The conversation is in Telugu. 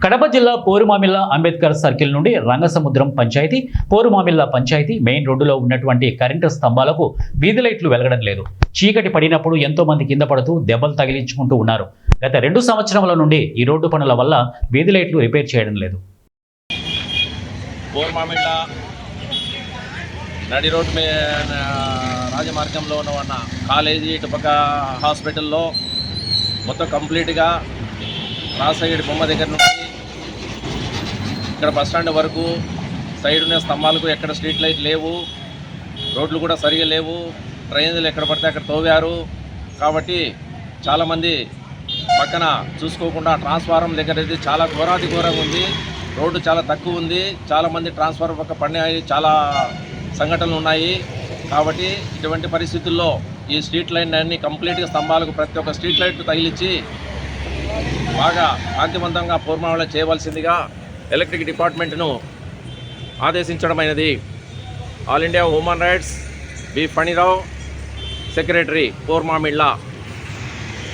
కడప జిల్లా పోరుమామిళ్ళ అంబేద్కర్ సర్కిల్ నుండి రంగసముద్రం పంచాయతీ పోరుమామిళ్ళ పంచాయతీ మెయిన్ రోడ్డులో ఉన్నటువంటి కరెంటు స్తంభాలకు వీధి లైట్లు వెలగడం లేదు. చీకటి పడినప్పుడు ఎంతో మంది కింద పడుతూ దెబ్బలు తగిలించుకుంటూ ఉన్నారు. గత 2 సంవత్సరాల నుండి ఈ రోడ్డు పనుల వల్ల వీధి లైట్లు రిపేర్ చేయడం లేదు. పోరుమామిళ్ళ నడి రోడ్డు రాజమార్గంలో ఉన్న కాలేజీ ఇటుపక్క హాస్పిటల్లో మొత్తం కంప్లీట్గా రాసగడి బొమ్మ దగ్గర నుండి ఇక్కడ బస్టాండ్ వరకు సైడ్ ఉన్న స్తంభాలకు ఎక్కడ స్ట్రీట్ లైట్ లేవు, రోడ్లు కూడా సరిగా లేవు, డ్రైనేజీలు ఎక్కడ పడితే అక్కడ తోవారు. కాబట్టి చాలామంది పక్కన చూసుకోకుండా ట్రాన్స్ఫారం దగ్గర అయితే చాలా ఘోరాతి ఘోరంగా ఉంది. రోడ్డు చాలా తక్కువ ఉంది. చాలామంది ట్రాన్స్ఫారం పక్క పడినాయి, చాలా సంఘటనలు ఉన్నాయి. కాబట్టి ఇటువంటి పరిస్థితుల్లో ఈ స్ట్రీట్ లైన్ అన్ని కంప్లీట్గా స్తంభాలకు ప్రతి ఒక్క స్ట్రీట్ లైట్ తగిలించి బాగా కాంతివంతంగా పోరుమామిళ్ళ చేయవలసిందిగా ఎలక్ట్రిక్ డిపార్ట్మెంట్ను ఆదేశించడమైనది. All India human rights B Phanirao, secretary Porumamilla.